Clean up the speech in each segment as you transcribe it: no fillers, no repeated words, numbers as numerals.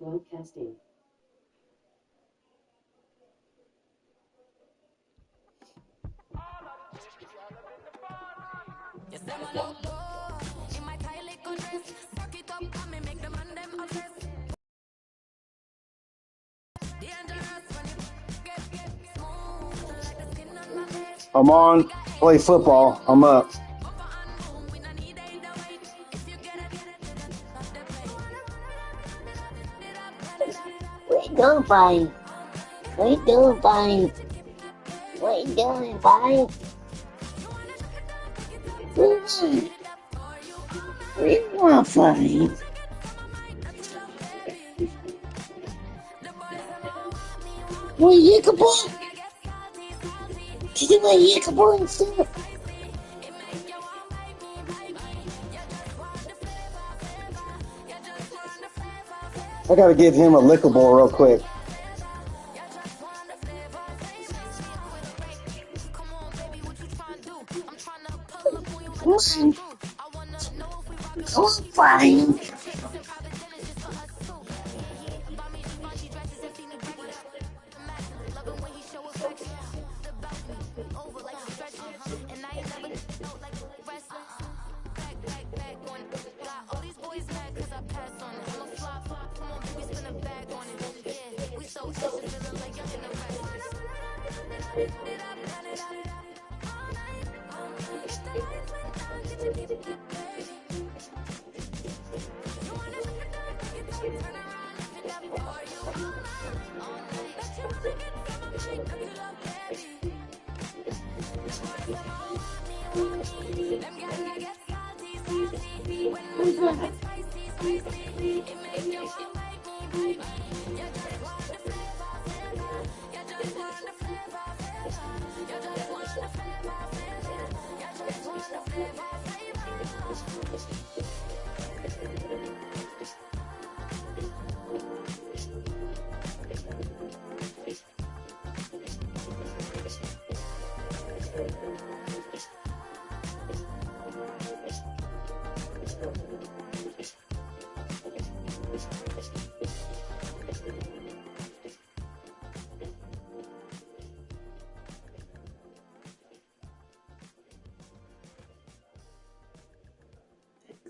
Broadcasting. I'm on. Play football. I'm up. What you doing, buddy? What you doing, buddy? What you doing, buddy? What you want, buddy? What you can boy? Did you want you can boy and stuff? I gotta give him a lickable real quick. Listen. Come on, buddy.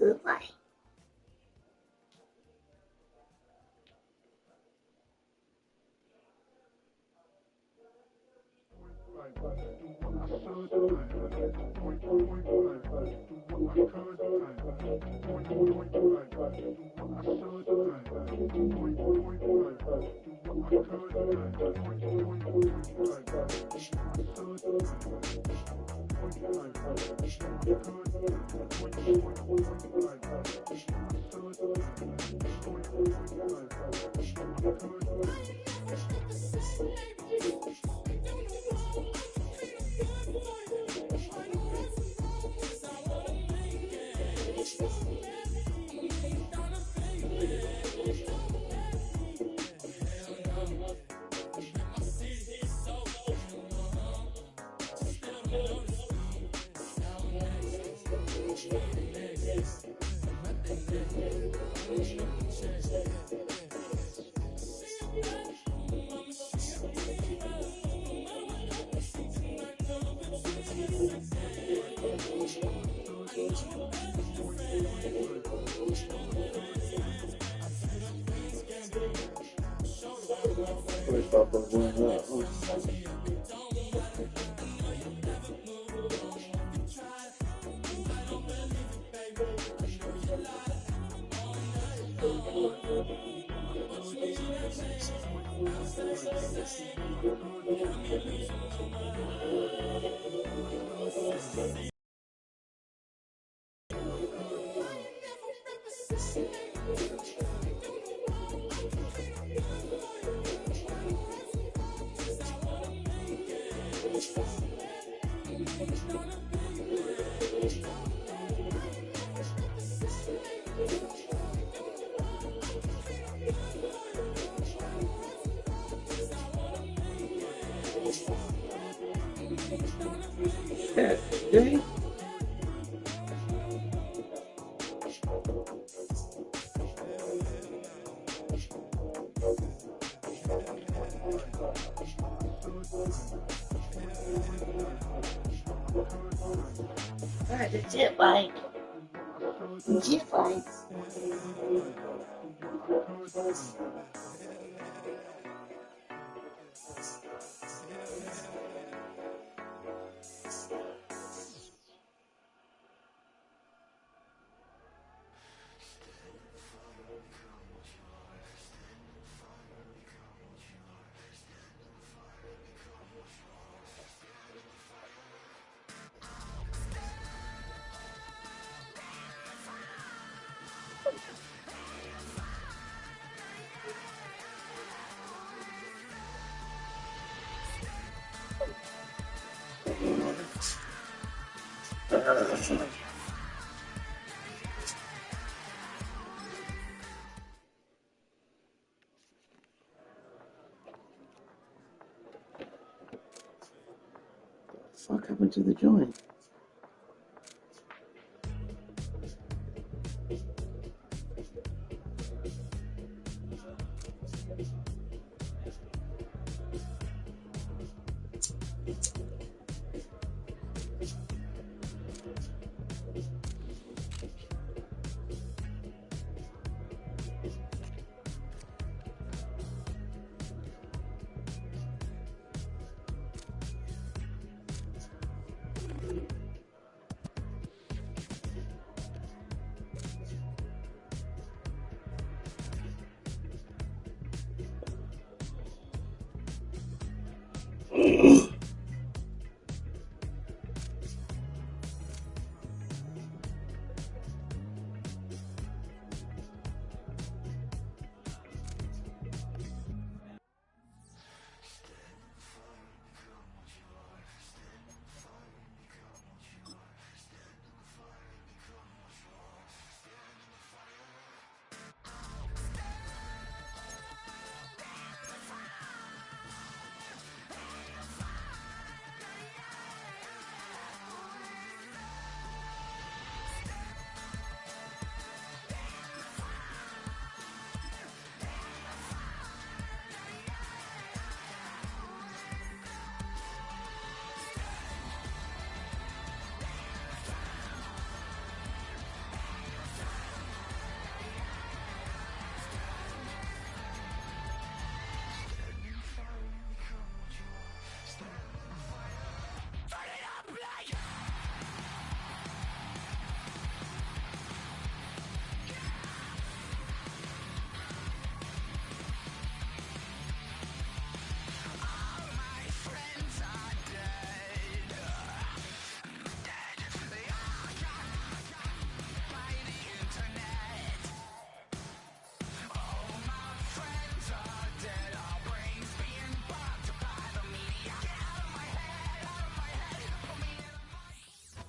Goodbye. Okay. Alright, that's it, Mike. That's it, Mike. What happened to the joint?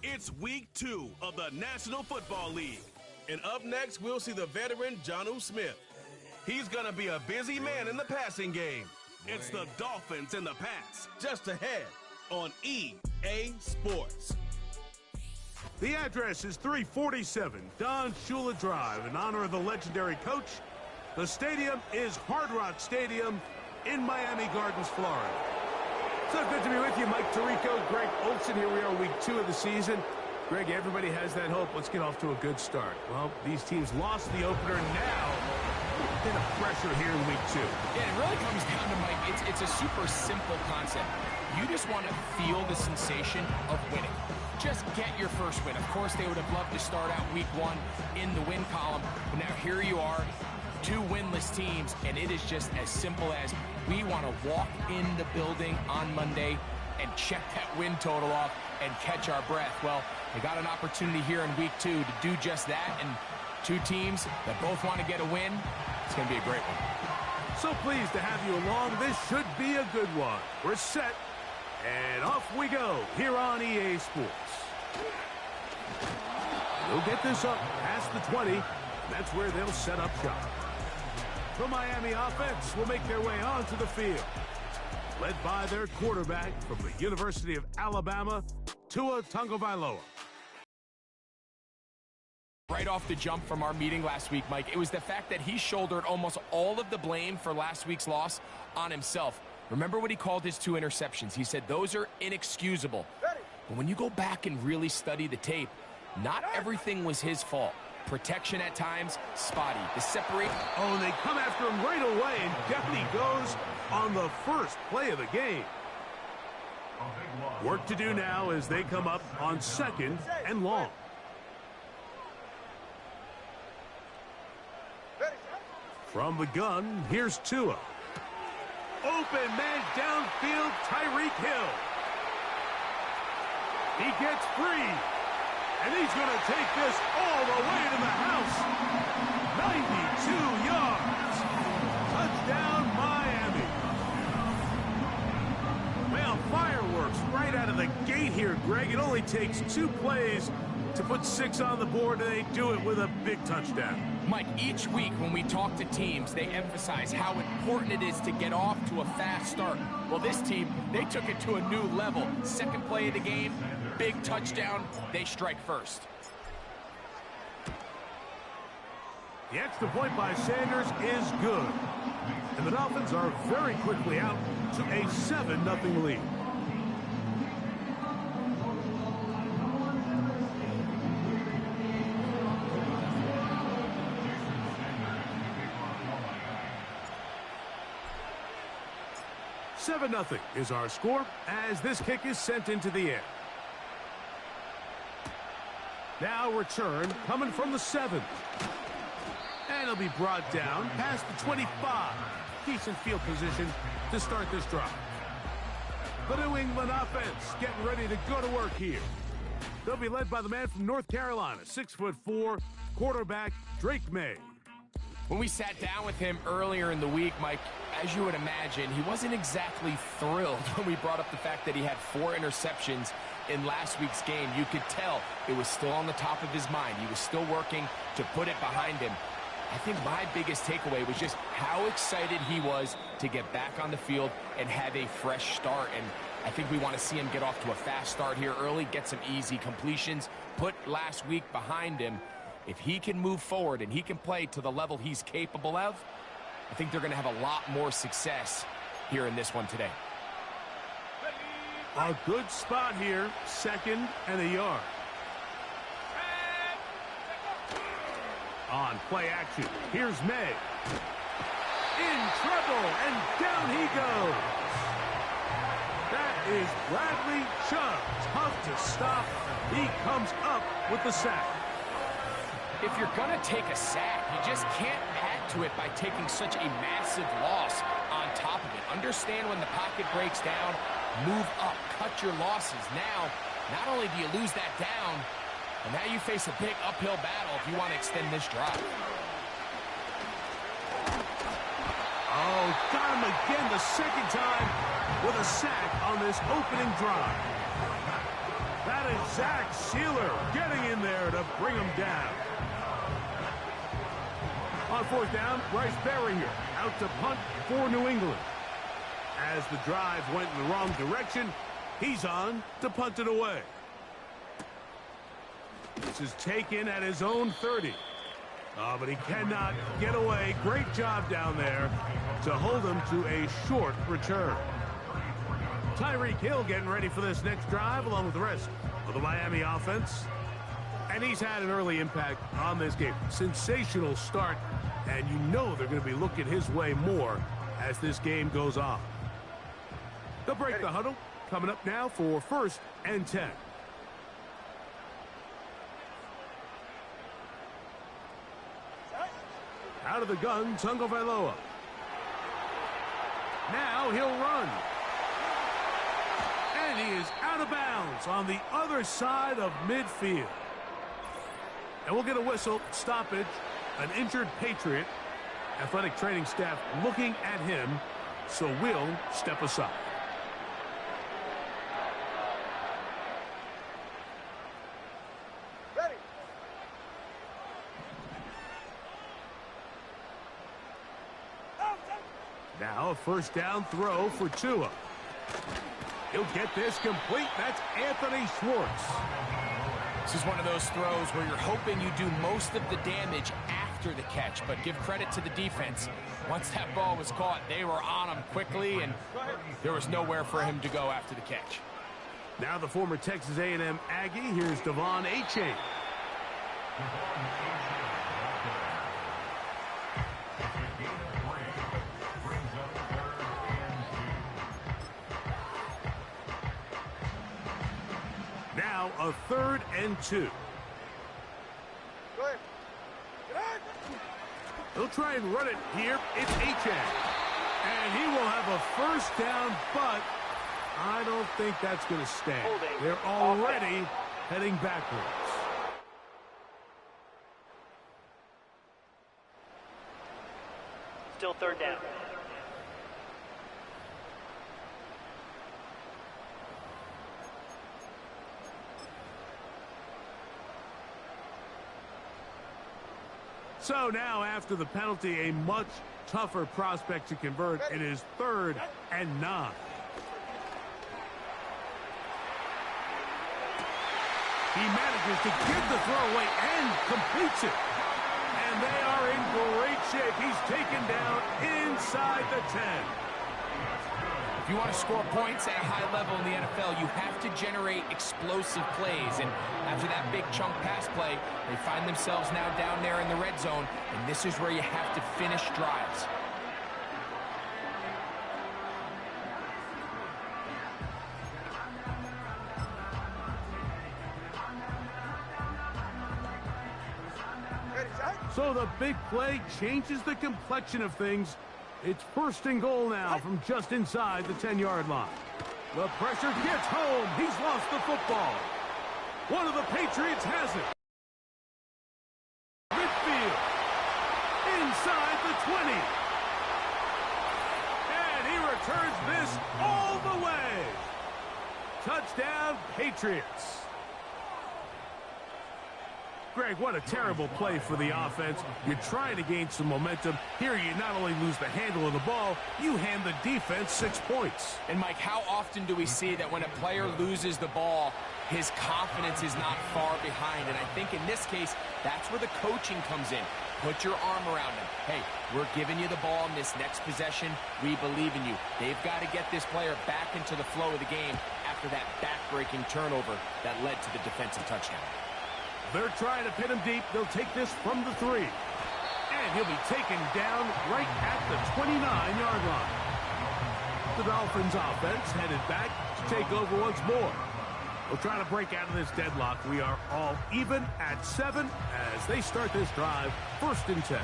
It's week 2 of the National Football League. And up next, we'll see the veteran Jonnu Smith. He's going to be a busy man in the passing game. It's the Dolphins in the Pats, just ahead on EA Sports. The address is 347 Don Shula Drive in honor of the legendary coach. The stadium is Hard Rock Stadium in Miami Gardens, Florida. So good to be with you, Mike Tirico, Greg Olson. Here we are, week 2 of the season. Greg, everybody has that hope. Let's get off to a good start. Well, these teams lost the opener. Now, a bit of pressure here in week 2. Yeah, it really comes down to, Mike, it's a super simple concept. You just want to feel the sensation of winning. Just get your first win. Of course, they would have loved to start out week 1 in the win column, but now here you are, 2 winless teams, and it is just as simple as we want to walk in the building on Monday and check that win total off and catch our breath. Well, they got an opportunity here in week 2 to do just that, and 2 teams that both want to get a win. It's going to be a great one. So pleased to have you along. This should be a good one. We're set, and off we go here on EA Sports. They'll get this up past the 20. That's where they'll set up shop. The Miami offense will make their way onto the field, led by their quarterback from the University of Alabama, Tua Tagovailoa. Right off the jump from our meeting last week, Mike, it was the fact that he shouldered almost all of the blame for last week's loss on himself. Remember what he called his 2 interceptions. He said those are inexcusable. But when you go back and really study the tape, not everything was his fault. Protection at times, spotty. The separation. Oh, and they come after him right away, and down he goes on the first play of the game. Work to do now as they come up on 2nd and long. From the gun, here's Tua. Open man downfield, Tyreek Hill. He gets free, and he's going to take this all the way to the house. 92 yards. Touchdown, Miami. Well, fireworks right out of the gate here, Greg. It only takes 2 plays to put 6 on the board, and they do it with a big touchdown. Mike, each week when we talk to teams, they emphasize how important it is to get off to a fast start. Well, this team, they took it to a new level. 2nd play of the game, big touchdown, they strike first. The extra point by Sanders is good. And the Dolphins are very quickly out to a 7-0 lead. $7-0 is our score as this kick is sent into the air. Now return coming from the 7. And it'll be brought down past the 25. Decent field position to start this drive. The New England offense getting ready to go to work here. They'll be led by the man from North Carolina, 6'4", quarterback Drake May. When we sat down with him earlier in the week, Mike, as you would imagine, he wasn't exactly thrilled when we brought up the fact that he had 4 interceptions in last week's game. You could tell it was still on the top of his mind. He was still working to put it behind him. I think my biggest takeaway was just how excited he was to get back on the field and have a fresh start. And I think we want to see him get off to a fast start here early, get some easy completions, put last week behind him. If he can move forward and he can play to the level he's capable of, I think they're going to have a lot more success here in this one today. A good spot here, 2nd and a yard. On play action, here's May. In trouble, and down he goes. That is Bradley Chubb. Tough to stop. He comes up with the sack. If you're going to take a sack, you just can't add to it by taking such a massive loss on top of it. Understand when the pocket breaks down, move up, cut your losses. Now, not only do you lose that down, but now you face a big uphill battle if you want to extend this drive. Oh, got him again the 2nd time with a sack on this opening drive. That is Zach Sealer getting in there to bring him down. On 4th down, Bryce Berringer out to punt for New England. As the drive went in the wrong direction, he's on to punt it away. This is taken at his own 30. Oh, but he cannot get away. Great job down there to hold him to a short return. Tyreek Hill getting ready for this next drive along with the rest of the Miami offense. And he's had an early impact on this game. Sensational start, and you know they're going to be looking his way more as this game goes on. They'll break the huddle. Coming up now for 1st and 10. Out of the gun, Tagovailoa. Now he'll run. And he is out of bounds on the other side of midfield. And we'll get a whistle, stoppage, an injured Patriot. Athletic training staff looking at him, so we'll step aside. Now a 1st down throw for Tua. He'll get this complete. That's Anthony Schwartz. This is one of those throws where you're hoping you do most of the damage after the catch, but give credit to the defense. Once that ball was caught, they were on him quickly, and there was nowhere for him to go after the catch. Now the former Texas A&M Aggie, here's Devon Achane. Now a 3rd and 2. He'll try and run it here. It's Achane. And he will have a first down, but I don't think that's going to stand. They're already heading backwards. Still 3rd down. So now, after the penalty, a much tougher prospect to convert. It is 3rd and 9. He manages to get the throw away and completes it. And they are in great shape. He's taken down inside the 10. If you want to score points at a high level in the NFL, you have to generate explosive plays. And after that big chunk pass play, they find themselves now down there in the red zone. And this is where you have to finish drives. So the big play changes the complexion of things. It's 1st and goal now from just inside the 10-yard line. The pressure gets home. He's lost the football. One of the Patriots has it. Midfield. Inside the 20. And he returns this all the way. Touchdown, Patriots. Greg, what a terrible play for the offense. You're trying to gain some momentum. Here you not only lose the handle of the ball, you hand the defense 6 points. And Mike, how often do we see that when a player loses the ball, his confidence is not far behind? And I think in this case, that's where the coaching comes in. Put your arm around him. Hey, we're giving you the ball in this next possession. We believe in you. They've got to get this player back into the flow of the game after that back-breaking turnover that led to the defensive touchdown. They're trying to pin him deep. They'll take this from the 3. And he'll be taken down right at the 29-yard line. The Dolphins offense headed back to take over once more. We'll try to break out of this deadlock. We are all even at 7 as they start this drive. 1st and 10.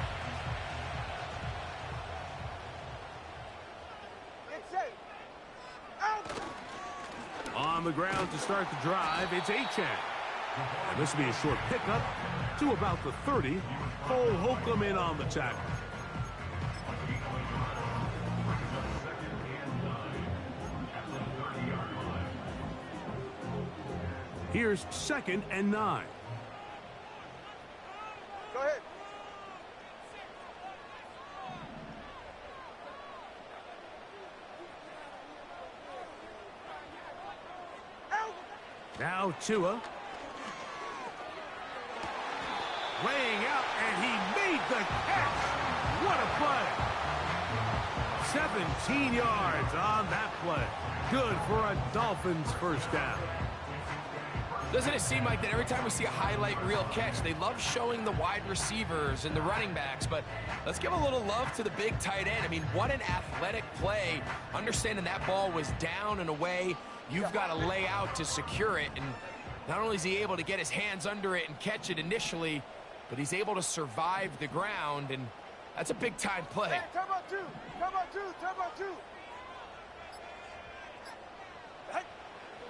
On the ground to start the drive, it's Achane. And this will be a short pickup to about the 30. Cole Holcomb in on the tackle. Here's 2nd and 9. Go ahead. Now Tua. Laying out, and he made the catch. What a play. 17 yards on that play. Good for a Dolphins first down. Doesn't it seem like that every time we see a highlight reel catch, they love showing the wide receivers and the running backs, but let's give a little love to the big tight end. I mean, what an athletic play. Understanding that ball was down and away, you've got to lay out to secure it, and not only is he able to get his hands under it and catch it initially, but he's able to survive the ground, and that's a big-time play. Hey, time out 2. Time out 2. Time out 2. Hey.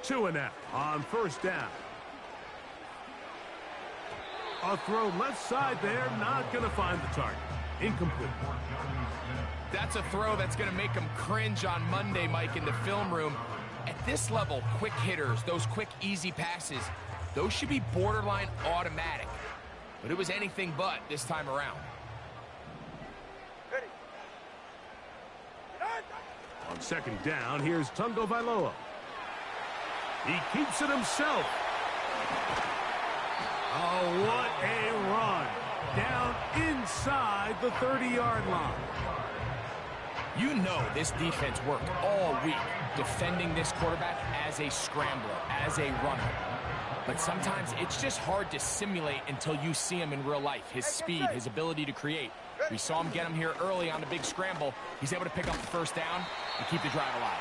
Tua now on first down. A throw left side there, not going to find the target. Incomplete. That's a throw that's going to make him cringe on Monday, Mike, in the film room. At this level, quick hitters, those quick, easy passes, those should be borderline automatic. But it was anything but this time around. Ready. On 2nd down, here's Tungo Vailoa. He keeps it himself. Oh, what a run. Down inside the 30-yard line. You know this defense worked all week defending this quarterback as a scrambler, as a runner. But sometimes it's just hard to simulate until you see him in real life. His speed, his ability to create. We saw him get him here early on the big scramble. He's able to pick up the first down and keep the drive alive.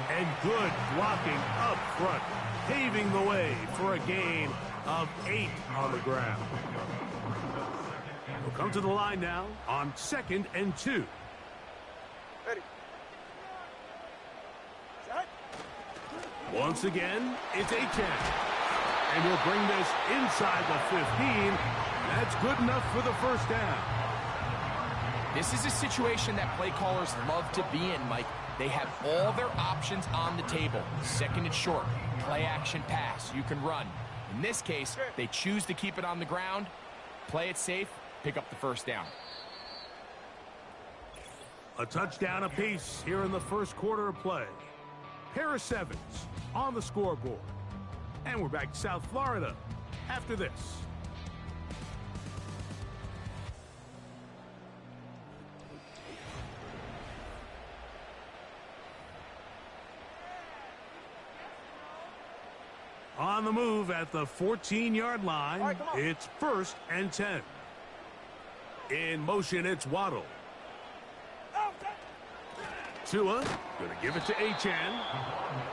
And good blocking up front, paving the way for a gain of 8 on the ground. We'll come to the line now on 2nd and 2. Ready. Set. Once again, it's a 10. And he'll bring this inside the 15. That's good enough for the first down. This is a situation that play callers love to be in, Mike. They have all their options on the table. 2nd and short, play action pass, you can run. In this case, they choose to keep it on the ground, play it safe, pick up the first down. A touchdown apiece here in the first quarter of play. Pair of 7s on the scoreboard. And we're back to South Florida after this. On the move at the 14-yard line, right, it's 1st and 10. In motion, it's Waddle. Tua going to give it to Achane.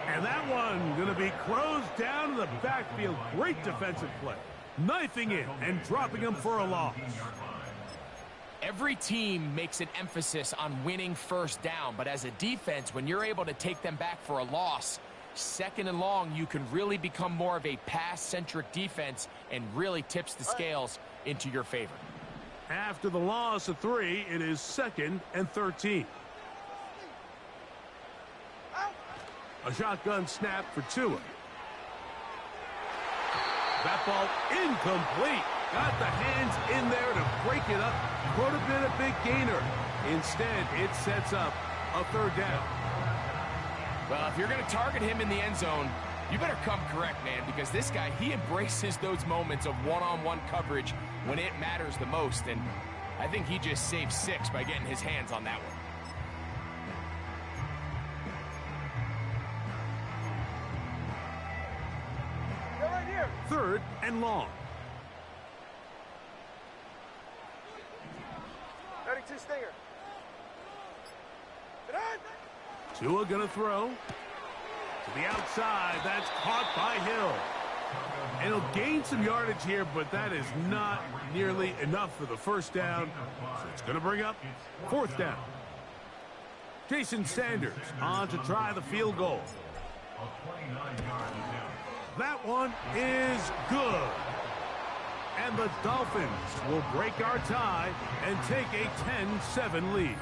And that one going to be closed down in the backfield. Great defensive play. Knifing in and dropping him for a loss. Every team makes an emphasis on winning first down, but as a defense, when you're able to take them back for a loss, 2nd and long, you can really become more of a pass-centric defense and really tips the scales into your favor. After the loss of 3, it is 2nd and 13. A shotgun snap for Tua. That ball incomplete. Got the hands in there to break it up. Could have been a big gainer. Instead, it sets up a 3rd down. Well, if you're going to target him in the end zone, you better come correct, man, because this guy, he embraces those moments of one-on-one coverage when it matters the most, and I think he just saved 6 by getting his hands on that one. They're right here. 3rd and long. Ready, 2 stinger. Get on. Tua gonna throw to the outside. That's caught by Hill. And he'll gain some yardage here, but that is not nearly enough for the first down. So it's gonna bring up 4th down. Jason Sanders on to try the field goal. That one is good. And the Dolphins will break our tie and take a 10-7 lead.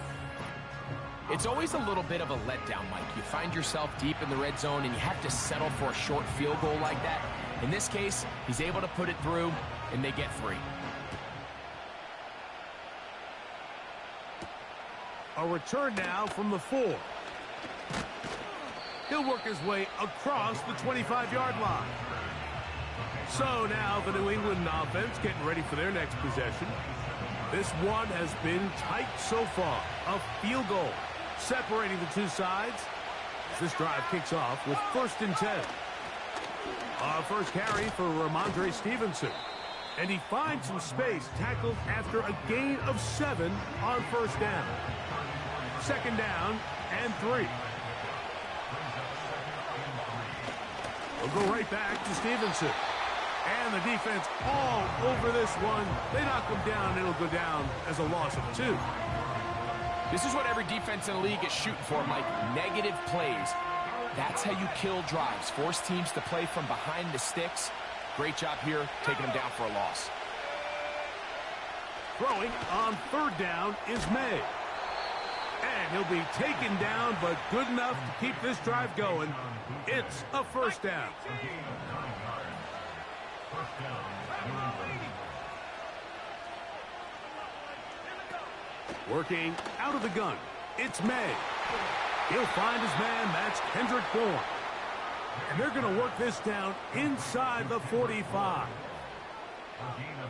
It's always a little bit of a letdown, Mike. You find yourself deep in the red zone and you have to settle for a short field goal like that. In this case, he's able to put it through and they get 3. A return now from the 4. He'll work his way across the 25-yard line. So now the New England offense getting ready for their next possession. This one has been tight so far. A field goal separating the two sides. This drive kicks off with 1st and 10. Our first carry for Ramondre Stevenson. And he finds some space, tackled after a gain of 7 on 1st down. 2nd down and 3. We'll go right back to Stevenson. And the defense all over this one. They knock him down, and it'll go down as a loss of 2. This is what every defense in the league is shooting for, Mike. Negative plays. That's how you kill drives. Force teams to play from behind the sticks. Great job here, taking them down for a loss. Throwing on 3rd down is May. And he'll be taken down, but good enough to keep this drive going. It's a 1st down. Working out of the gun, it's May. He'll find his man, that's Kendrick Bourne. And they're going to work this down inside the 45.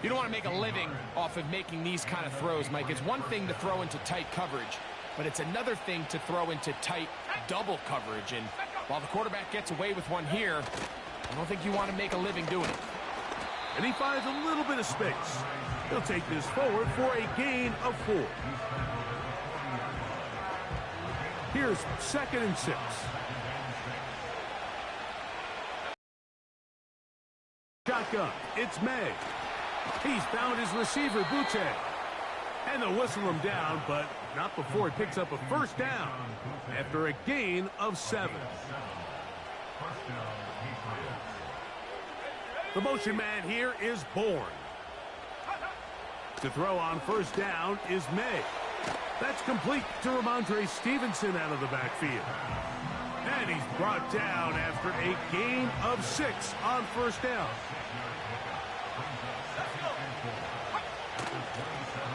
You don't want to make a living off of making these kind of throws, Mike. It's one thing to throw into tight coverage, but it's another thing to throw into tight double coverage. And while the quarterback gets away with one here, I don't think you want to make a living doing it. And he finds a little bit of space. He'll take this forward for a gain of 4. Here's 2nd and 6. Shotgun. It's May. He's found his receiver, Butte. And they'll whistle him down, but not before he picks up a first down after a gain of 7. The motion man here is Bourne. To throw on first down is May. That's complete to Ramondre Stevenson out of the backfield. And he's brought down after a gain of 6 on first down.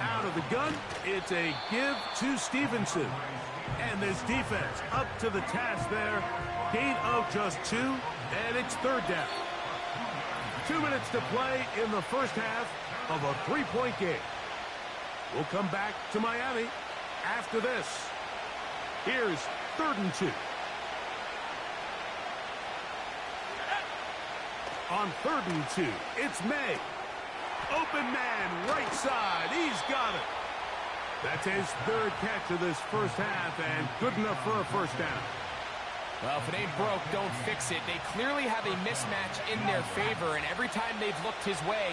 Out of the gun, it's a give to Stevenson. And this defense up to the task there. Gain of just 2, and it's 3rd down. 2 minutes to play in the first half of a 3-point game. We'll come back to Miami after this. Here's 3rd and 2. On 3rd and 2, it's May. Open man, right side. He's got it. That's his 3rd catch of this first half, and good enough for a first down. Well, if it ain't broke, don't fix it. They clearly have a mismatch in their favor, and every time they've looked his way,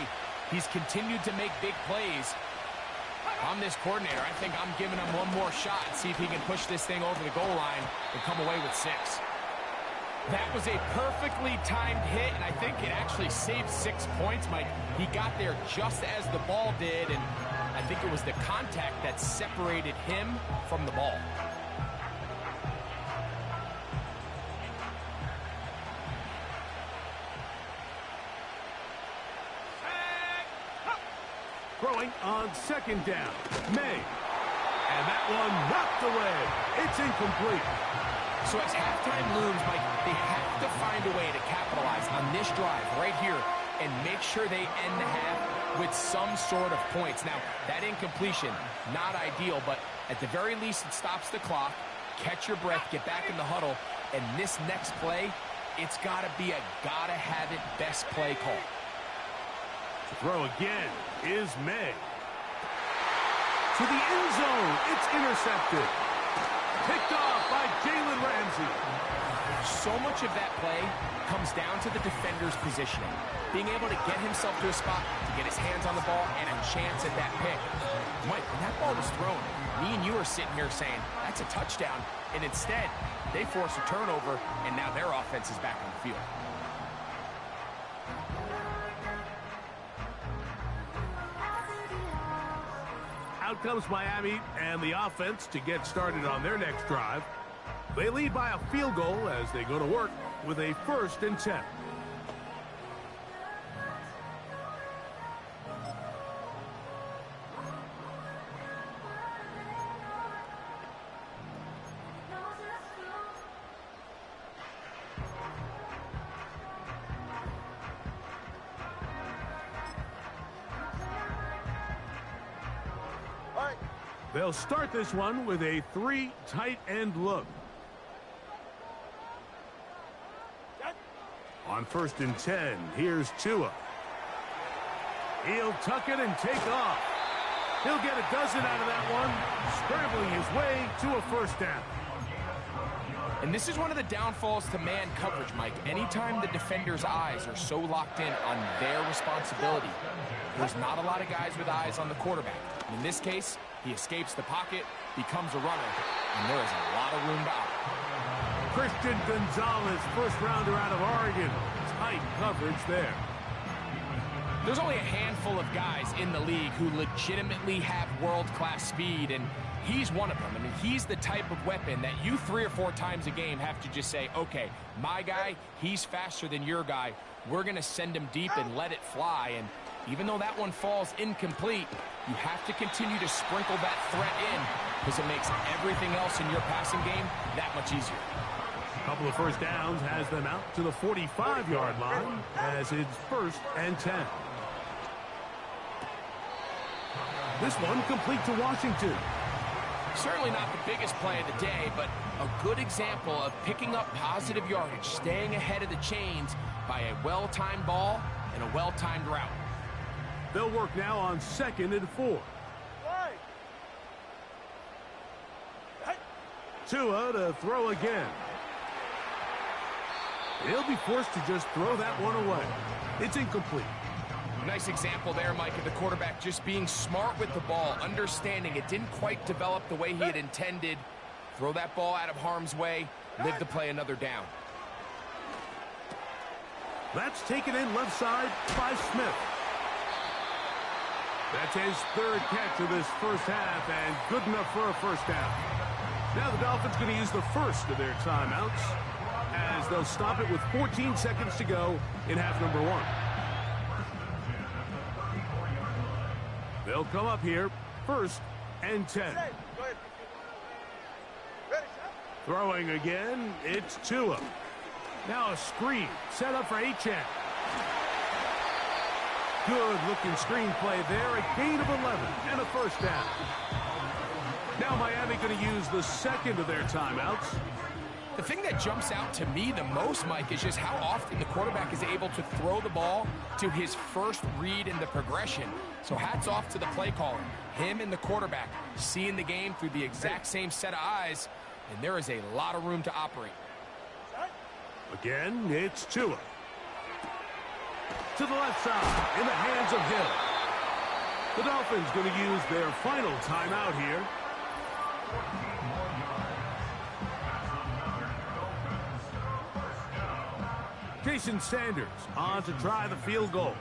he's continued to make big plays. If I'm this coordinator, I think I'm giving him one more shot, see if he can push this thing over the goal line and come away with 6. That was a perfectly timed hit, and I think it actually saved 6 points, Mike. He got there just as the ball did, and I think it was the contact that separated him from the ball. Throwing on 2nd down, May. And that one knocked away. It's incomplete. So as halftime looms, Mike, they have to find a way to capitalize on this drive right here and make sure they end the half with some sort of points. Now, that incompletion, not ideal, but at the very least, it stops the clock. Catch your breath, get back in the huddle, and this next play, it's got to be a gotta-have-it best play call. To throw again is May. To the end zone, it's intercepted. Picked off by Jalen Ramsey. So much of that play comes down to the defender's positioning. Being able to get himself to a spot, to get his hands on the ball, and a chance at that pick. Mike, when that ball was thrown, me and you are sitting here saying, that's a touchdown. And instead, they force a turnover, and now their offense is back on the field. Out comes Miami and the offense to get started on their next drive. They lead by a field goal as they go to work with a 1st and 10. They'll start this one with a 3 tight end look. On 1st and 10, here's Tua. He'll tuck it and take off. He'll get a dozen out of that one, scrambling his way to a first down. And this is one of the downfalls to man coverage, Mike. Anytime the defender's eyes are so locked in on their responsibility, there's not a lot of guys with eyes on the quarterback. In this case, he escapes the pocket, becomes a runner, and there is a lot of room to operate. Christian Gonzalez, first rounder out of Oregon. Tight coverage there. There's only a handful of guys in the league who legitimately have world-class speed, and he's one of them. I mean, he's the type of weapon that you 3 or 4 times a game have to just say, okay, my guy, he's faster than your guy. We're going to send him deep and let it fly. And even though that one falls incomplete, you have to continue to sprinkle that threat in because it makes everything else in your passing game that much easier. A couple of first downs has them out to the 45-yard line as it's 1st and 10. This one complete to Washington. Certainly not the biggest play of the day, but a good example of picking up positive yardage, staying ahead of the chains by a well-timed ball and a well-timed route. They'll work now on 2nd and 4. Tua to throw again. He'll be forced to just throw that one away. It's incomplete. Nice example there, Mike, of the quarterback just being smart with the ball, understanding it didn't quite develop the way he had intended. Throw that ball out of harm's way, live to play another down. That's taken in left side by Smith. That's his 3rd catch of this first half, and good enough for a first down. Now the Dolphins going to use the first of their timeouts as they'll stop it with 14 seconds to go in half number 1. They'll come up here, 1st and 10. Throwing again, it's Tua. Now a screen set up for Achane. Good-looking screen play there, a gain of 11 and a first down. Now Miami going to use the 2nd of their timeouts. The thing that jumps out to me the most, Mike, is just how often the quarterback is able to throw the ball to his first read in the progression. So hats off to the play caller. Him and the quarterback seeing the game through the exact same set of eyes, and there is a lot of room to operate. Again, it's Tua. To the left side, in the hands of Hill. The Dolphins going to use their final timeout here. Jason Sanders on to try the field goal.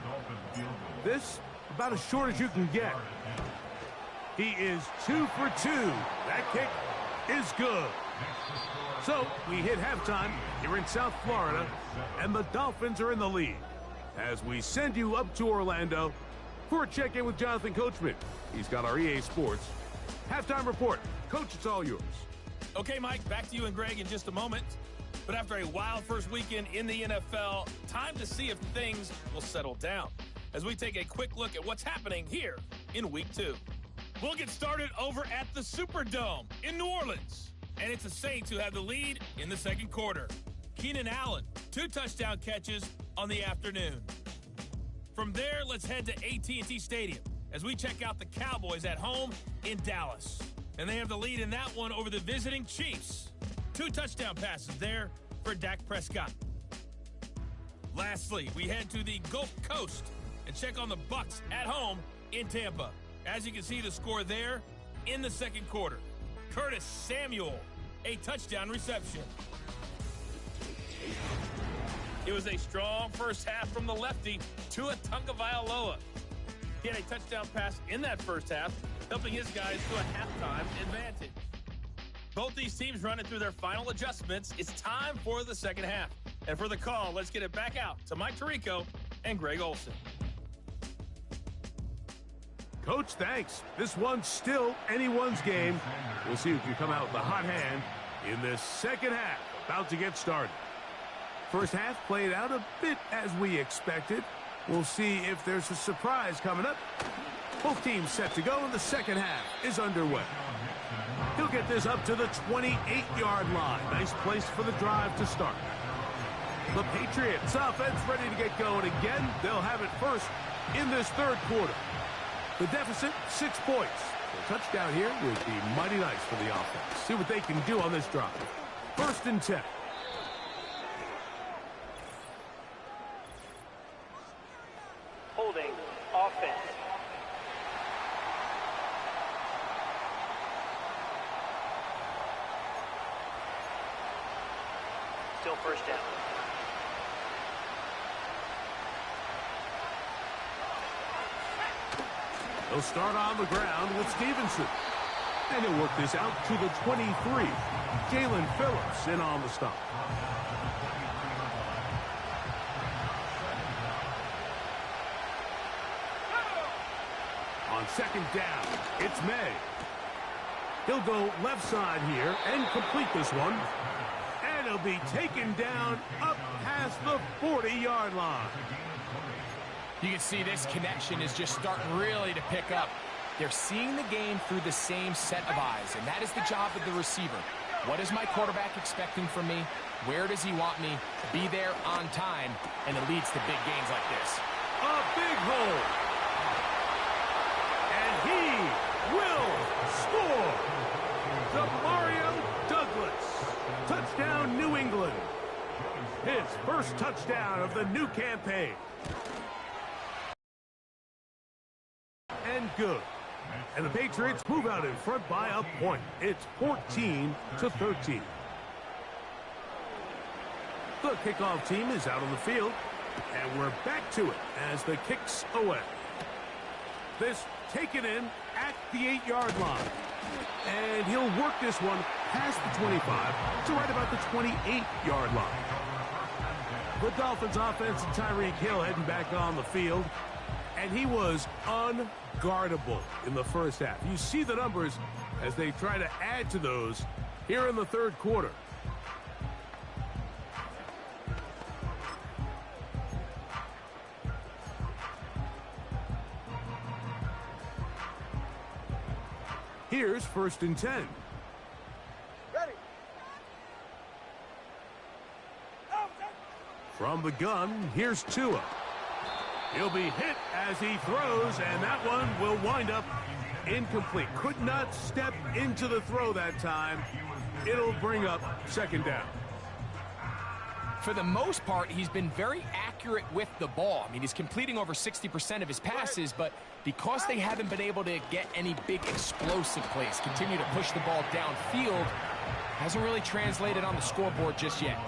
This about as short as you can get. He is 2 for 2. That kick is good. So we hit halftime here in South Florida, and the Dolphins are in the lead. As we send you up to Orlando for a check-in with Jonathan Coachman. He's got our EA Sports halftime report. Coach, it's all yours. Okay, Mike, back to you and Greg in just a moment. But after a wild first weekend in the NFL, time to see if things will settle down as we take a quick look at what's happening here in Week 2. We'll get started over at the Superdome in New Orleans. And it's the Saints who have the lead in the second quarter. Keenan Allen, 2 touchdown catches on the afternoon. From there, let's head to AT&T Stadium as we check out the Cowboys at home in Dallas. And they have the lead in that one over the visiting Chiefs. 2 touchdown passes there for Dak Prescott. Lastly, we head to the Gulf Coast and check on the Bucs at home in Tampa. As you can see, the score there in the second quarter. Curtis Samuel, a touchdown reception. It was a strong first half from the lefty, Tua Tagovailoa. He had a touchdown pass in that first half, helping his guys to a halftime advantage. Both these teams running through their final adjustments. It's time for the second half. And for the call, let's get it back out to Mike Tirico and Greg Olsen. Coach, thanks. This one's still anyone's game. We'll see who can come out with the hot hand in this second half. About to get started. First half played out a bit as we expected. We'll see if there's a surprise coming up. Both teams set to go, and the second half is underway. He'll get this up to the 28-yard line. Nice place for the drive to start. The Patriots offense ready to get going again. They'll have it first in this third quarter. The deficit, 6 points. The touchdown here would be mighty nice for the offense. See what they can do on this drive. 1st and 10. Holding offense. Still first down. They'll start on the ground with Stevenson. And he'll work this out to the 23. Jalen Phillips in on the stop. On second down, it's May. He'll go left side here and complete this one. And he'll be taken down up past the 40-yard line. You can see this connection is just starting really to pick up. They're seeing the game through the same set of eyes, and that is the job of the receiver. What is my quarterback expecting from me? Where does he want me? Be there on time, and it leads to big gains like this. A big hole. And he will score. Mario Douglas. Touchdown, New England. His first touchdown of the new campaign. And good. And the Patriots move out in front by a point. It's 14-13. The kickoff team is out on the field, and we're back to it as the kick's away. This taken in at the 8-yard line. And he'll work this one past the 25 to right about the 28-yard line. The Dolphins offense and Tyreek Hill heading back on the field. And he was unguardable in the first half. You see the numbers as they try to add to those here in the third quarter. Here's 1st and 10. Ready. From the gun, here's Tua. He'll be hit as he throws, and that one will wind up incomplete. Could not step into the throw that time. It'll bring up 2nd down. For the most part, he's been very accurate with the ball. I mean, he's completing over 60% of his passes, but because they haven't been able to get any big explosive plays, continue to push the ball downfield, hasn't really translated on the scoreboard just yet.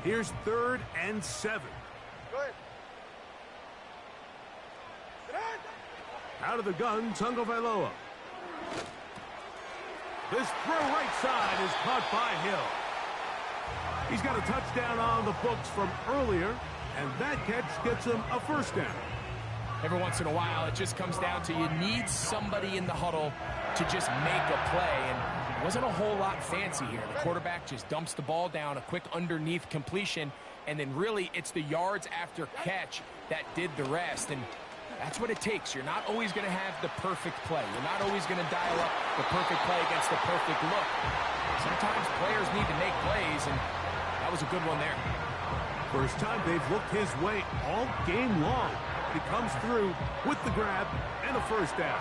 Here's 3rd and 7. Go ahead. Out of the gun, Tagovailoa. This throw right side is caught by Hill. He's got a touchdown on the books from earlier, and that catch gets him a 1st down. Every once in a while, it just comes down to you need somebody in the huddle to just make a play, and it wasn't a whole lot fancy here. The quarterback just dumps the ball down, a quick underneath completion, and then really it's the yards after catch that did the rest. And that's what it takes. You're not always going to have the perfect play. You're not always going to dial up the perfect play against the perfect look. Sometimes players need to make plays, and that was a good one there. First time they've looked his way all game long. He comes through with the grab and a 1st down.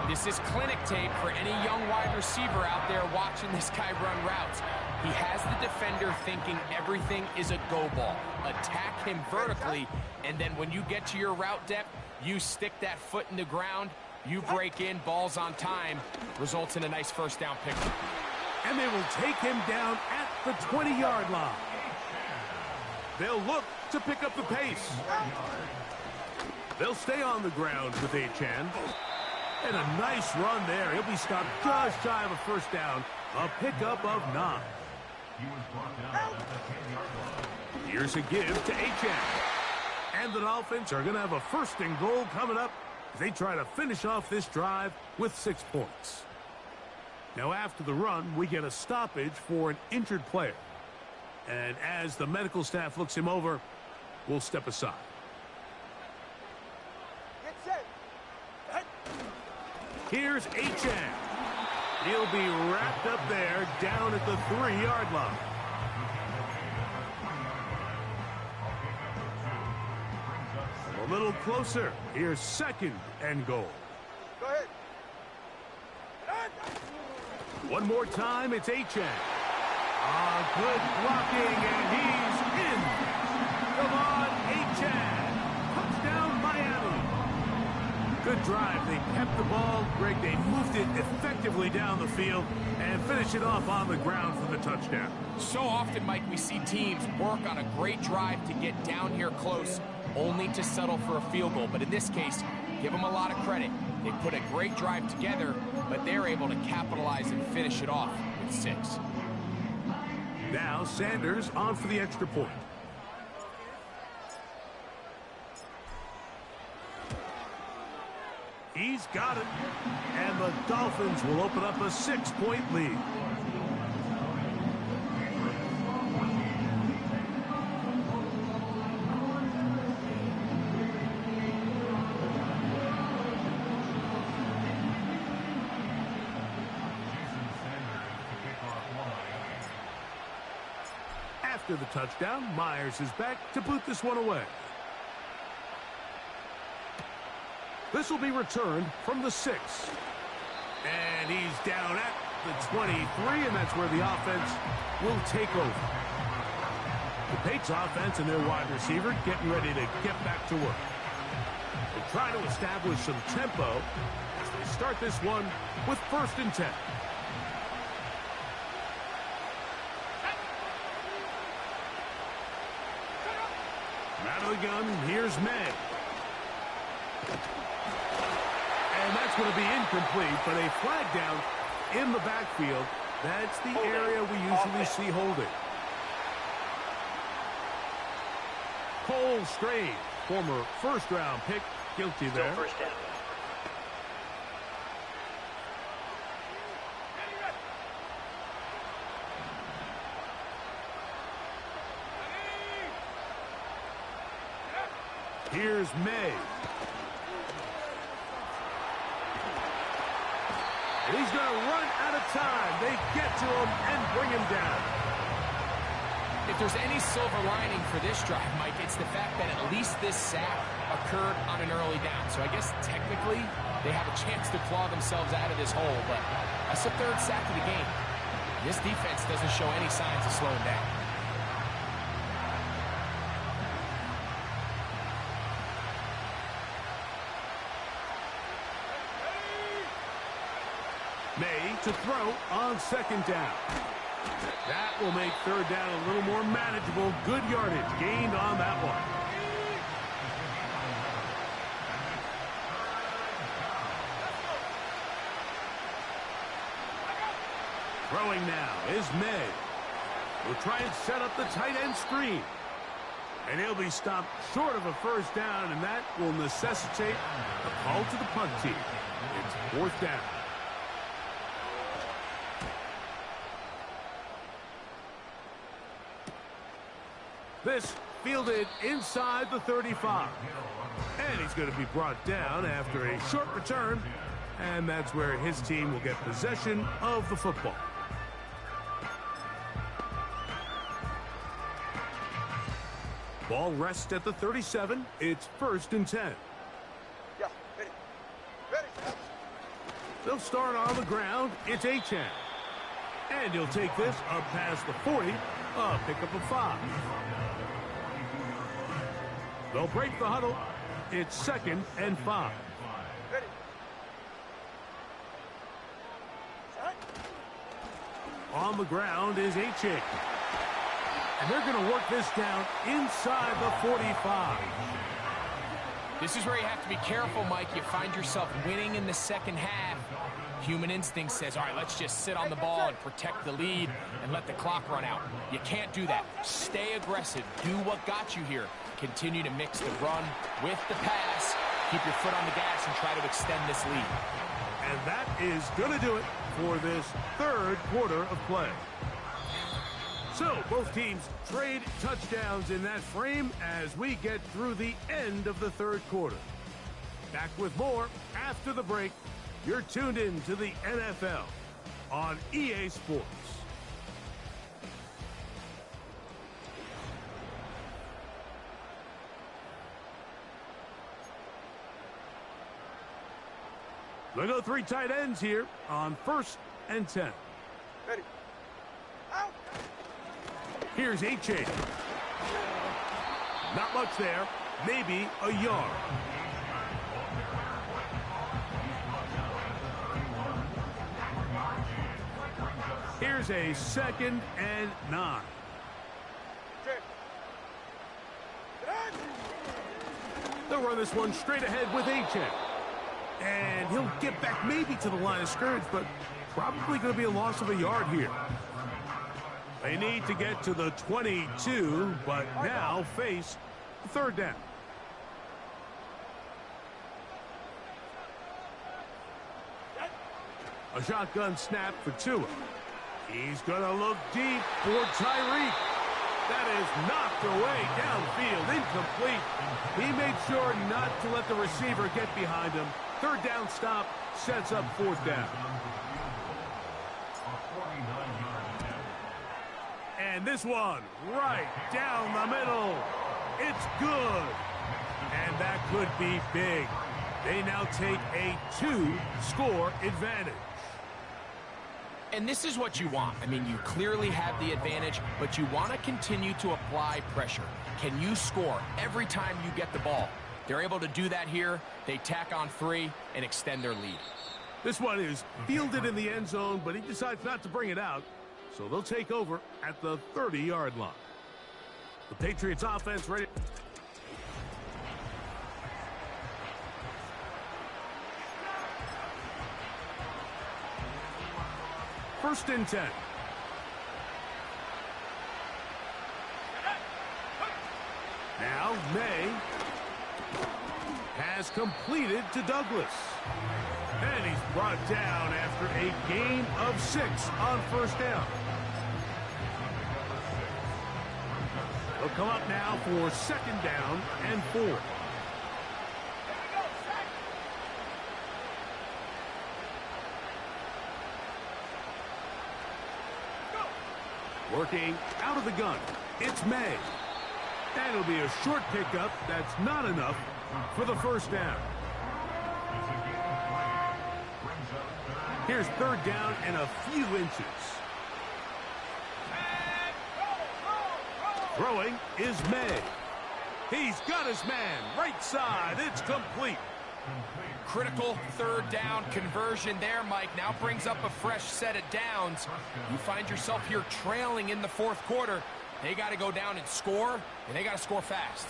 This is clinic tape for any young wide receiver out there watching this guy run routes. He has the defender thinking everything is a go ball. Attack him vertically, and then when you get to your route depth, you stick that foot in the ground, you break in, balls on time, results in a nice 1st down pickup. And they will take him down at the 20-yard line. They'll look to pick up the pace. They'll stay on the ground with Achane. And a nice run there. He'll be stopped just shy of a 1st down. A pickup of 9. Here's a give to Achane. And the Dolphins are going to have a 1st and goal coming up as they try to finish off this drive with 6 points. Now after the run, we get a stoppage for an injured player. And as the medical staff looks him over, we'll step aside. Get set. Here's Achane. He'll be wrapped up there down at the 3-yard line. A little closer. Here's 2nd and goal. Go ahead. One more time, it's Achane. Good blocking, and he's in. Come on, Achane. Touchdown, Miami. Good drive. They kept the ball. Greg, they moved it effectively down the field and finished it off on the ground for the touchdown. So often, Mike, we see teams work on a great drive to get down here close, only to settle for a field goal. But in this case, give them a lot of credit. They put a great drive together, but they're able to capitalize and finish it off with 6. Now Sanders on for the extra point. He's got it. And the Dolphins will open up a 6-point lead. After the touchdown, Myers is back to boot this one away. This will be returned from the 6. And he's down at the 23, and that's where the offense will take over. The Patriots offense and their wide receiver getting ready to get back to work. They try to establish some tempo as they start this one with 1st and 10. Out of the gun, here's May. And that's going to be incomplete, but a flag down in the backfield. That's the area we usually see holding. Cole Strange, former first-round pick, guilty there. Still first down. Here's May. And he's going to run out of time. They get to him and bring him down. If there's any silver lining for this drive, Mike, it's the fact that at least this sack occurred on an early down. So I guess technically they have a chance to claw themselves out of this hole, but that's the 3rd sack of the game. This defense doesn't show any signs of slowing down. May to throw on 2nd down. That will make 3rd down a little more manageable. Good yardage gained on that one. Throwing now is May. We'll try and set up the tight end screen. And he'll be stopped short of a 1st down, and that will necessitate a call to the punt team. It's 4th down. This fielded inside the 35. And he's going to be brought down after a short return. And that's where his team will get possession of the football. Ball rests at the 37. It's 1st and 10. Yeah, ready. Ready. They'll start on the ground. It's Achane. And he'll take this up past the 40. A pickup of 5. They'll break the huddle. It's 2nd and 5. Ready. On the ground is Achane. And they're going to work this down inside the 45. This is where you have to be careful, Mike. You find yourself winning in the 2nd half. Human instinct says, all right, let's just sit on the ball and protect the lead and let the clock run out. You can't do that. Stay aggressive. Do what got you here. Continue to mix the run with the pass. Keep your foot on the gas and try to extend this lead. And that is going to do it for this 3rd quarter of play. So both teams trade touchdowns in that frame as we get through the end of the 3rd quarter. Back with more after the break. You're tuned in to the NFL on EA Sports. They go 3 tight ends here on 1st and 10. Ready. Out. Here's Achane. Not much there. Maybe a yard. Here's a 2nd and 9. They'll run this one straight ahead with Achane. And he'll get back maybe to the line of scrimmage, but probably going to be a loss of a yard here. They need to get to the 22, but now face 3rd down. A shotgun snap for Tua. He's going to look deep for Tyreek. That is knocked away downfield, incomplete. He made sure not to let the receiver get behind him. 3rd down stop sets up 4th down. And this one right down the middle. It's good. And that could be big. They now take a 2-score advantage. And this is what you want. I mean, you clearly have the advantage, but you want to continue to apply pressure. Can you score every time you get the ball? They're able to do that here. They tack on 3 and extend their lead. This one is fielded in the end zone, but he decides not to bring it out. So they'll take over at the 30-yard line. The Patriots offense ready. First and 10. Now May has completed to Douglas. And he's brought down after a gain of 6 on first down. They'll come up now for second down and 4. Working out of the gun, it's May. And it'll be a short pickup that's not enough for the first down. Here's third down and a few inches. Throwing is May. He's got his man right side. It's complete. Critical third down conversion there, Mike. Now brings up a fresh set of downs. You find yourself here trailing in the fourth quarter. They got to go down and score, and they got to score fast.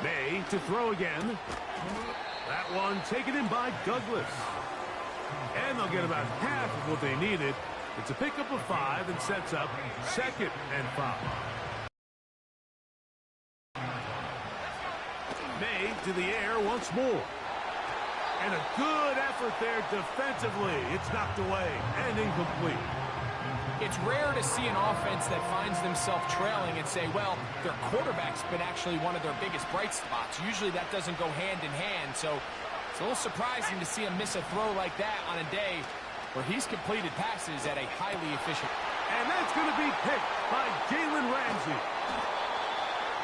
May to throw again. That one taken in by Douglas. And they'll get about half of what they needed. It's a pickup of 5 and sets up second and 5. May to the air once more. And a good effort there defensively. It's knocked away and incomplete. It's rare to see an offense that finds themselves trailing and say, well, their quarterback's been actually one of their biggest bright spots. Usually that doesn't go hand in hand, so it's a little surprising to see him miss a throw like that on a day where he's completed passes at a highly efficient. And that's going to be picked by Jalen Ramsey.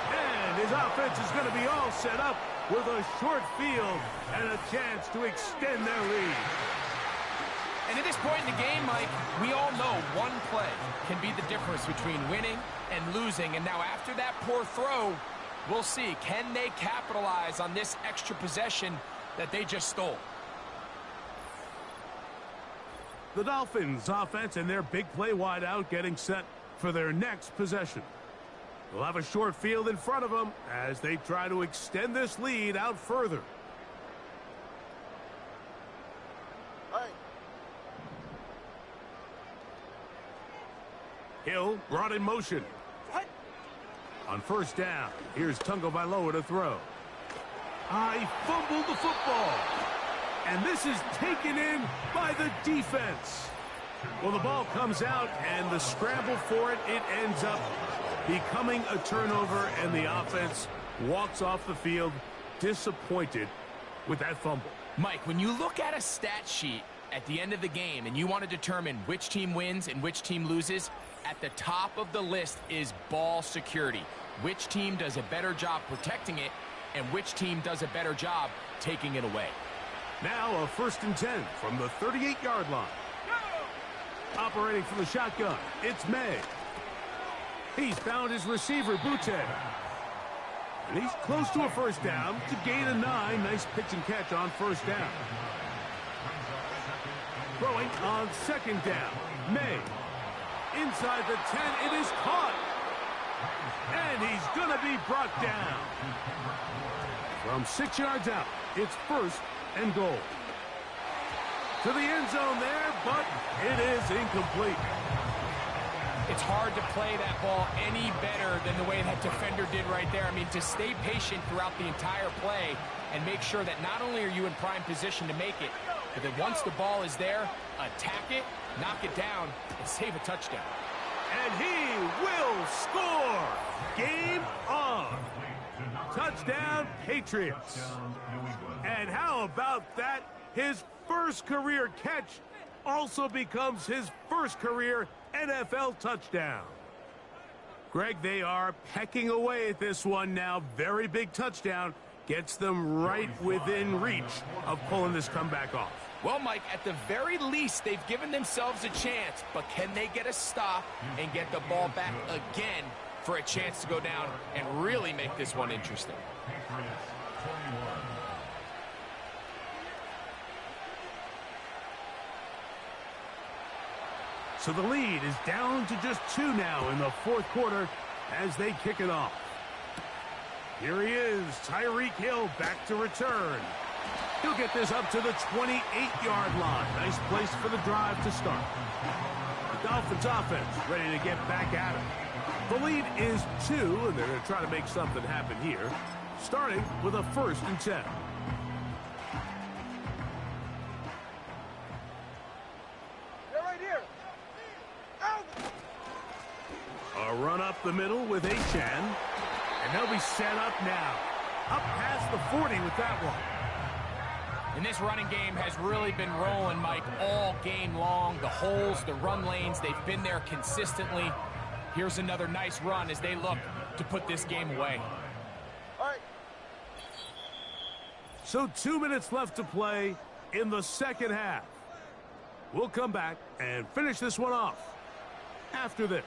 And his offense is going to be all set up with a short field and a chance to extend their lead. And at this point in the game, Mike, we all know one play can be the difference between winning and losing. And now after that poor throw, we'll see, can they capitalize on this extra possession that they just stole? The Dolphins offense and their big play wideout getting set for their next possession. They'll have a short field in front of them as they try to extend this lead out further. Hill brought in motion. On first down, here's Tungo Vailoa to throw. He fumbled the football. And this is taken in by the defense. Well, the ball comes out, and the scramble for it, it ends up becoming a turnover, and the offense walks off the field disappointed with that fumble. Mike, when you look at a stat sheet at the end of the game and you want to determine which team wins and which team loses, at the top of the list is ball security. Which team does a better job protecting it and which team does a better job taking it away. Now a first and 10 from the 38-yard line. Operating from the shotgun, it's May. He's found his receiver, Butte. And he's close to a first down to gain a 9. Nice pitch and catch on first down. Throwing on second down, May. Inside the 10, it is caught. And he's going to be brought down. From 6 yards out, it's first and goal. To the end zone there, but it is incomplete. It's hard to play that ball any better than the way that defender did right there. I mean, to stay patient throughout the entire play and make sure that not only are you in prime position to make it, but that once the ball is there, attack it, knock it down, and save a touchdown. And he will score. Game on. Touchdown, Patriots. And how about that? His first career catch also becomes his first career NFL touchdown. Greg, they are pecking away at this one now. Very big touchdown. Gets them right within reach of pulling this comeback off. Well, Mike, at the very least, they've given themselves a chance, but can they get a stop and get the ball back again for a chance to go down and really make this one interesting? So the lead is down to just 2 now in the fourth quarter as they kick it off. Here he is, Tyreek Hill back to return. He'll get this up to the 28-yard line. Nice place for the drive to start. The Dolphins offense ready to get back at it. The lead is 2, and they're going to try to make something happen here, starting with a 1st and 10. They're right here. Out. A run up the middle with Achane. And they'll be set up now. Up past the 40 with that one. And this running game has really been rolling, Mike, all game long. The holes, the run lanes, they've been there consistently. Here's another nice run as they look to put this game away. All right. So 2 minutes left to play in the second half. We'll come back and finish this one off after this.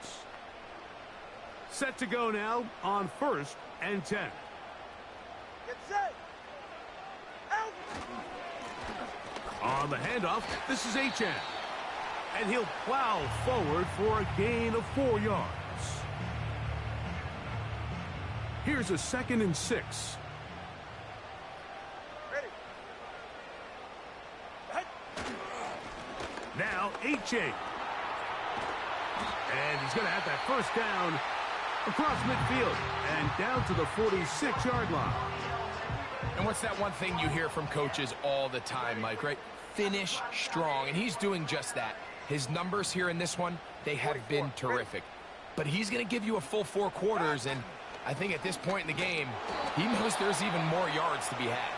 Set to go now on 1st and 10. Get set. Out. On the handoff, this is Achane. And he'll plow forward for a gain of 4 yards. Here's a 2nd and 6. Ready. Now Achane. And he's going to have that first down across midfield and down to the 46-yard line. And what's that one thing you hear from coaches all the time, Mike, right? Finish strong, and he's doing just that. His numbers here in this one, they have been terrific. But he's going to give you a full 4 quarters, and I think at this point in the game, he knows there's even more yards to be had.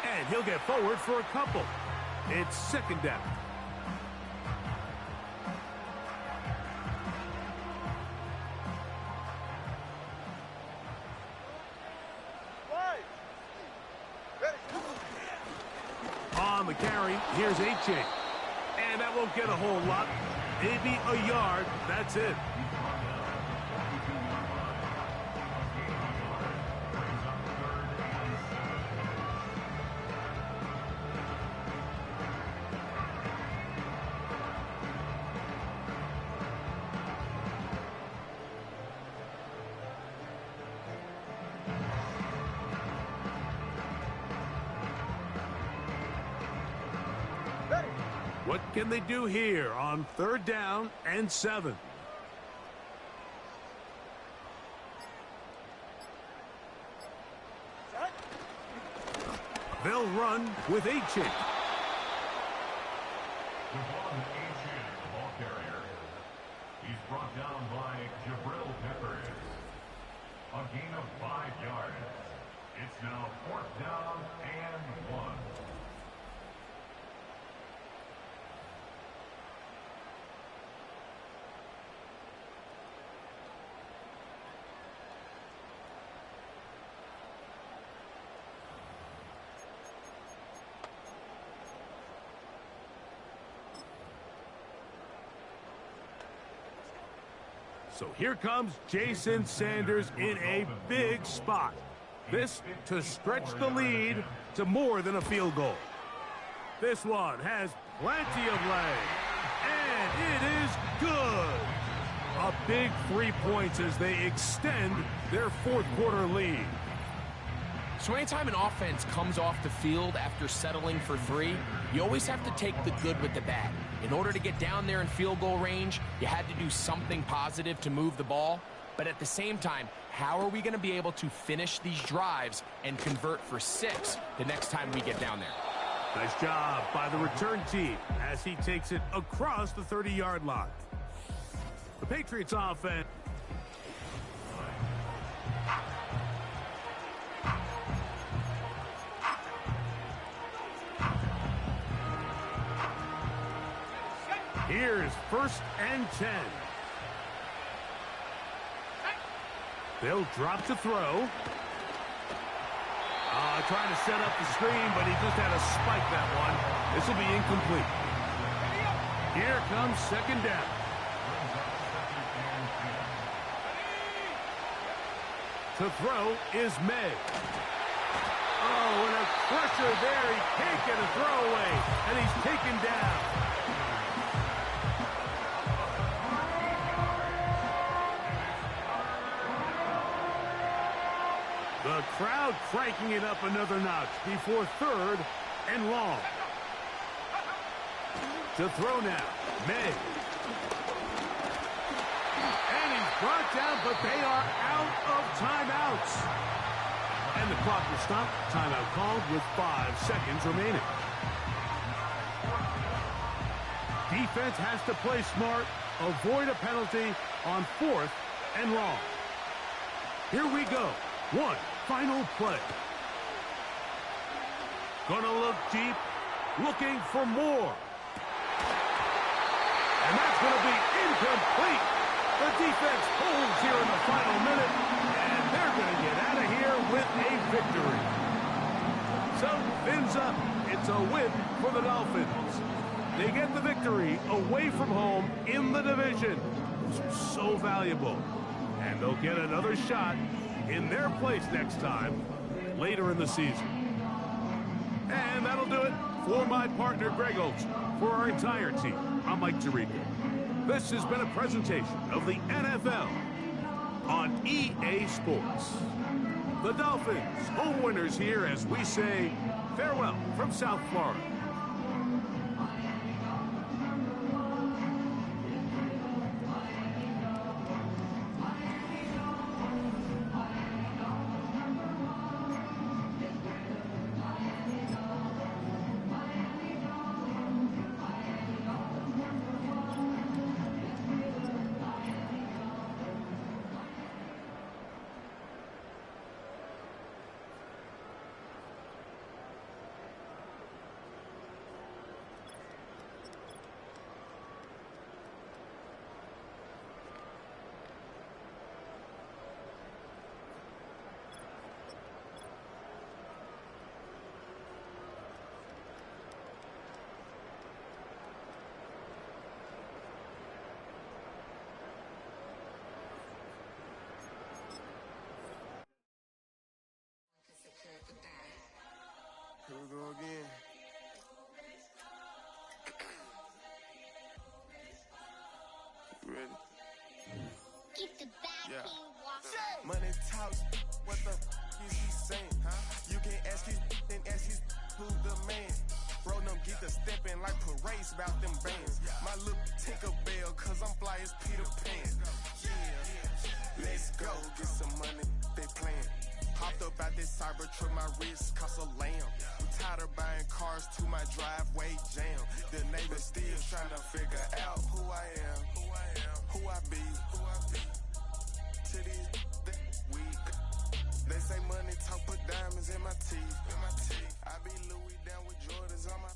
And he'll get forward for a couple. It's 2nd down. On the carry, here's Achane. And that won't get a whole lot. Maybe a yard. That's it. What can they do here on 3rd down and 7? They'll run with Achane. The ball carrier. He's brought down by Jabril Peppers. A gain of 5 yards. It's now 4th down and 1. So here comes Jason Sanders in a big spot. This to stretch the lead to more than a field goal. This one has plenty of leg. And it is good. A big 3 points as they extend their 4th quarter lead. So anytime an offense comes off the field after settling for 3, you always have to take the good with the bad. In order to get down there in field goal range, you had to do something positive to move the ball. But at the same time, how are we going to be able to finish these drives and convert for 6 the next time we get down there? Nice job by the return team as he takes it across the 30-yard line. The Patriots offense. Here's 1st and 10. They'll drop to throw. Trying to set up the screen, but he just had to spike that one. This will be incomplete. Here comes 2nd down. To throw is May. Oh, and a pressure there. He can't get a throwaway, and he's taken down. The crowd cranking it up another notch before 3rd and long. To throw now, May. And he's brought down, but they are out of timeouts. And the clock will stop. Timeout called with 5 seconds remaining. Defense has to play smart, avoid a penalty on 4th and long. Here we go. One final play. Gonna look deep, looking for more. And that's going to be incomplete. The defense holds here in the final minute, and they're going to get out of here with a victory. So, fins up. It's a win for the Dolphins. They get the victory away from home in the division. Those are so valuable. And they'll get another shot in their place next time, later in the season. And that'll do it for my partner, Greg Olson. For our entire team, I'm Mike Tirico. This has been a presentation of the NFL on EA Sports. The Dolphins, home winners here as we say farewell from South Florida. Here we go again. You ready? Get the back Money talks. What the is he saying? Huh? You can ask his and ask his who's the man. Bro, them get the stepping like parades about them bands. My little Tinkerbell, cause I'm fly as Peter Pan. Yeah, let's go get some money. They playing. Hopped up out this Cybertruck, my wrist cost a lamb. I'm tired of buying cars to my driveway jam. The neighbors still trying to figure out who I am, who I be. To this week, they say money talk, put diamonds in my teeth. I be Louis down with Jordans on my